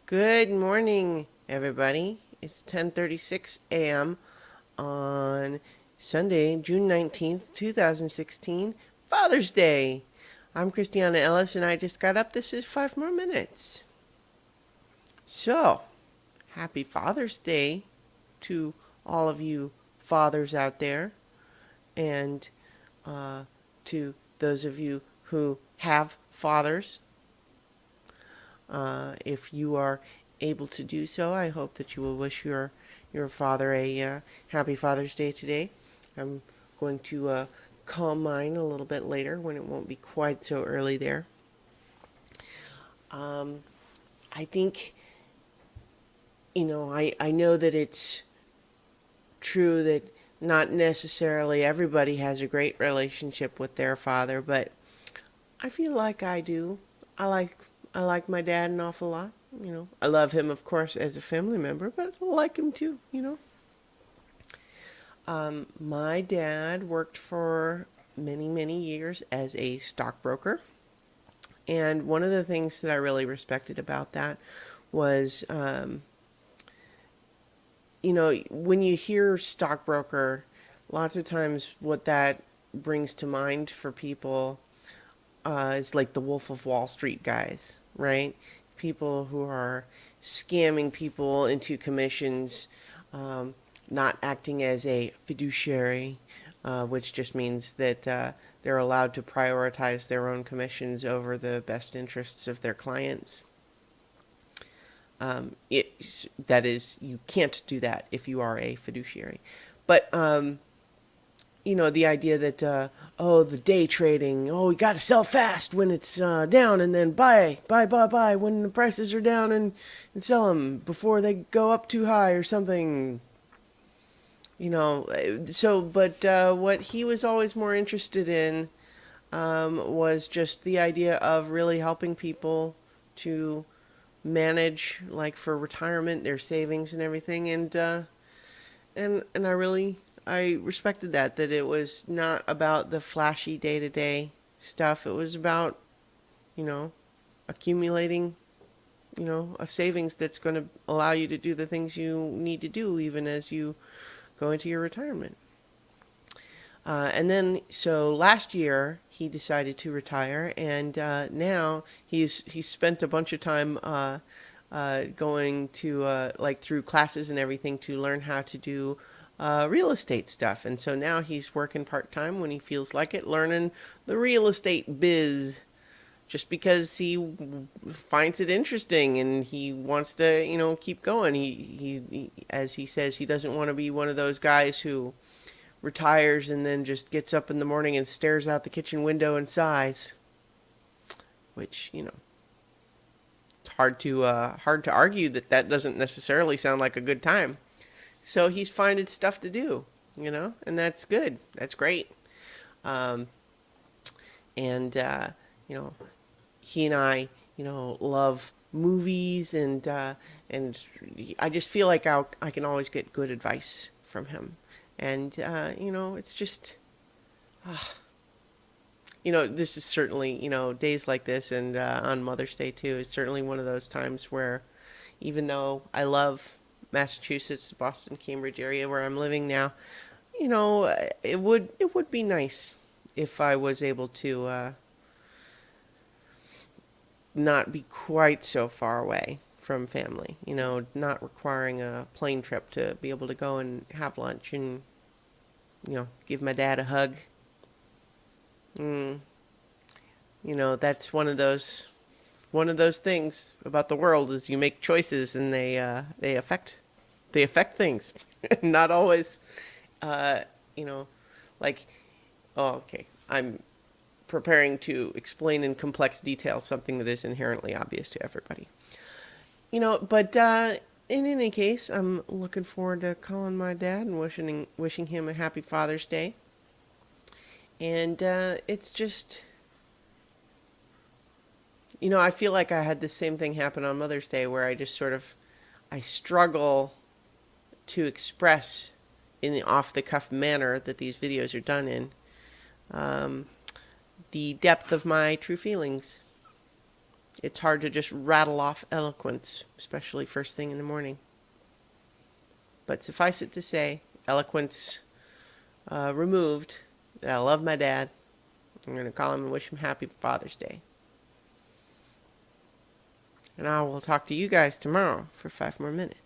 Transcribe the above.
Good morning, everybody. It's 10:36 a.m. on Sunday, June 19th, 2016, Father's Day. I'm Christiana Ellis and I just got up. This is 5 more minutes. So, happy Father's Day to all of you fathers out there and to those of you who have fathers. If you are able to do so, I hope that you will wish your father a happy Father's Day today. I'm going to call mine a little bit later when it won't be quite so early there. Um, I think, I know that it's true that not necessarily everybody has a great relationship with their father, but I feel like I do. I like I like my dad an awful lot. I love him, of course, as a family member, but I like him too. My dad worked for many, many years as a stockbroker. And one of the things that I really respected about that was, when you hear stockbroker, lots of times what that brings to mind for people is like the Wolf of Wall Street guys, right? People who are scamming people into commissions, um, not acting as a fiduciary, which just means that they're allowed to prioritize their own commissions over the best interests of their clients. That is, you can't do that if you are a fiduciary. But the idea that the day trading, we got to sell fast when it's down, and then buy when the prices are down, and sell them before they go up too high or something. But what he was always more interested in was just the idea of really helping people to manage, like for retirement, their savings and everything, and I respected that it was not about the flashy day to day stuff. It was about, you know, accumulating, a savings that's going to allow you to do the things you need to do even as you go into your retirement. So last year he decided to retire, and now he's spent a bunch of time going to like through classes and everything to learn how to do real estate stuff. And so now he's working part time when he feels like it, learning the real estate biz, just because he finds it interesting and he wants to, keep going. As he says, he doesn't want to be one of those guys who retires and then just gets up in the morning and stares out the kitchen window and sighs, which it's hard to argue that doesn't necessarily sound like a good time. So he's finding stuff to do, and that's good. That's great. Um, and you know, he and I love movies, and I just feel like I can always get good advice from him. And it's just, uh, this is certainly, days like this, and on Mother's Day too, is certainly one of those times where, even though I love Massachusetts, Boston, Cambridge area where I'm living now, it would be nice if I was able to not be quite so far away from family. Not requiring a plane trip to be able to go and have lunch and give my dad a hug. Mm, that's one of those things about the world is you make choices and they affect things. Not always, uh, you know, like, oh, okay, I'm preparing to explain in complex detail something that is inherently obvious to everybody. But in any case, I'm looking forward to calling my dad and wishing him a happy Father's Day. And it's just, I feel like I had the same thing happen on Mother's Day where I just sort of I struggle to express in the off the cuff manner that these videos are done in um, the depth of my true feelings. It's hard to just rattle off eloquence, especially first thing in the morning. But suffice it to say, eloquence removed, that I love my dad. I'm going to call him and wish him happy Father's Day. And I will talk to you guys tomorrow for 5 more minutes.